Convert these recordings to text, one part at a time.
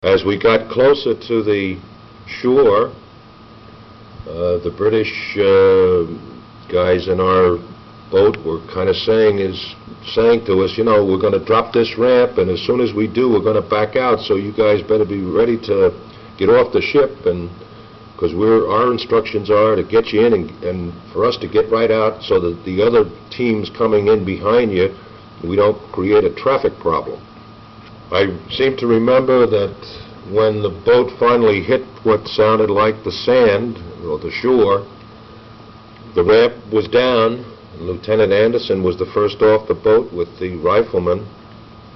As we got closer to the shore, the British guys in our boat were kind of saying to us, you know, we're going to drop this ramp, and as soon as we do, we're going to back out, so you guys better be ready to get off the ship, and because our instructions are to get you in and for us to get right out so that the other teams coming in behind you, we don't create a traffic problem. I seem to remember that when the boat finally hit what sounded like the sand, or the shore, the ramp was down, and Lieutenant Anderson was the first off the boat with the riflemen,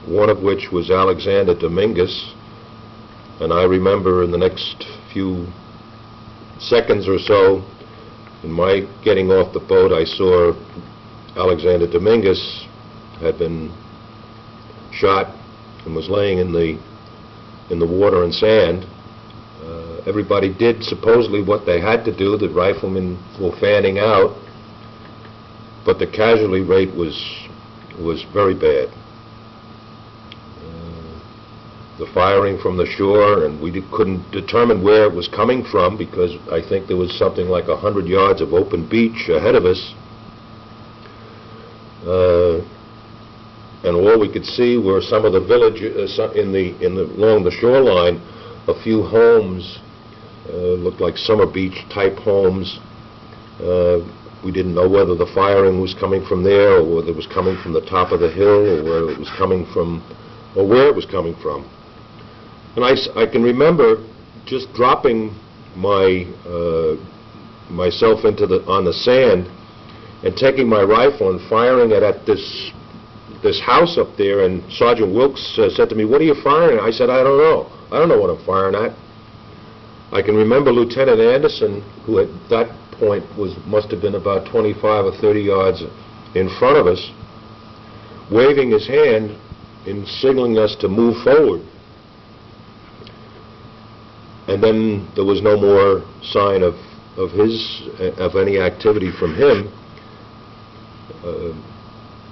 one of which was Alexander Dominguez. And I remember in the next few seconds or so, in my getting off the boat, I saw Alexander Dominguez had been shot and was laying in the water and sand. Everybody did supposedly what they had to do. The riflemen were fanning out, but the casualty rate was very bad. The firing from the shore, and we couldn't determine where it was coming from because I think there was something like 100 yards of open beach ahead of us. And all we could see were some of the villages along the shoreline. A few homes looked like summer beach type homes. We didn't know whether the firing was coming from there, or whether it was coming from the top of the hill, or where it was coming from, or where it was coming from. And I can remember just dropping myself on the sand and taking my rifle and firing it at this house up there, and Sergeant Wilkes said to me, "What are you firing at?" I said, "I don't know. I don't know what I'm firing at." I can remember Lieutenant Anderson, who at that point must have been about 25 or 30 yards in front of us, waving his hand and signaling us to move forward. And then there was no more sign of any activity from him.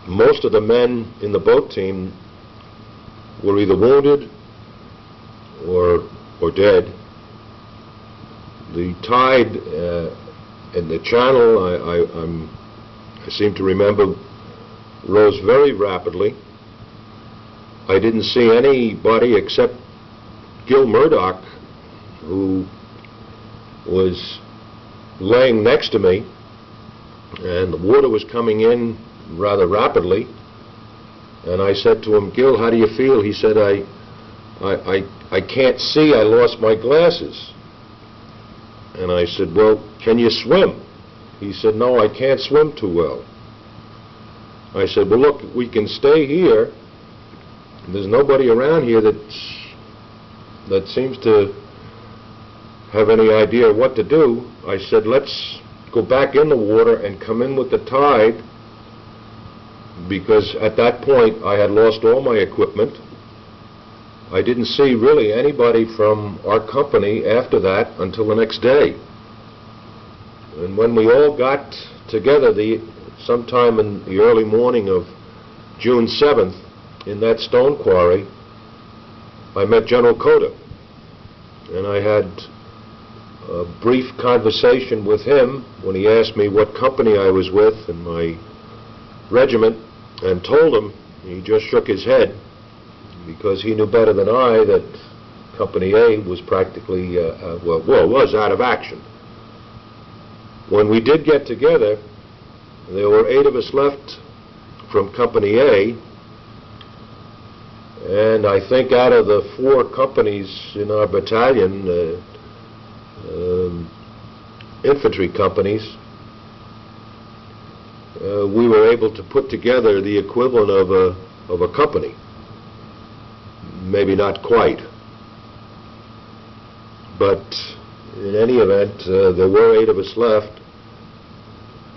Most of the men in the boat team were either wounded or dead. The tide in the channel, I seem to remember, rose very rapidly. I didn't see anybody except Gil Murdoch, who was laying next to me, and the water was coming in rather rapidly. And I said to him, "Gil, how do you feel?" He said, I can't see, I lost my glasses." And I said, "Well, can you swim?" He said, "No, I can't swim too well." I said, "Well, look, we can stay here. There's nobody around here that seems to have any idea what to do." I said, "Let's go back in the water and come in with the tide," because at that point I had lost all my equipment. I didn't see really anybody from our company after that until the next day. And when we all got together sometime in the early morning of June 7th in that stone quarry, I met General Cota, and I had a brief conversation with him when he asked me what company I was with and my regiment, and told him. He just shook his head, because he knew better than I that Company A was practically, was out of action. When we did get together, there were 8 of us left from Company A, and I think out of the 4 companies in our battalion, infantry companies, we were able to put together the equivalent of a company. Maybe not quite. But in any event, there were 8 of us left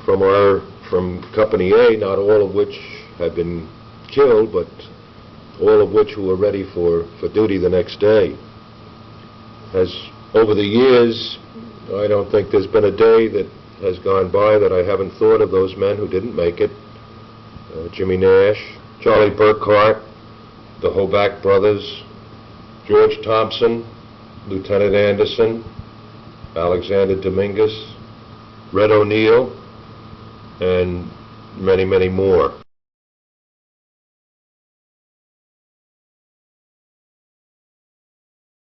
from Company A, not all of which had been killed, but all of which who were ready for duty the next day. As over the years, I don't think there's been a day that has gone by that I haven't thought of those men who didn't make it. Jimmy Nash, Charlie Burkhart, the Hoback brothers, George Thompson, Lieutenant Anderson, Alexander Dominguez, Red O'Neill, and many, many more.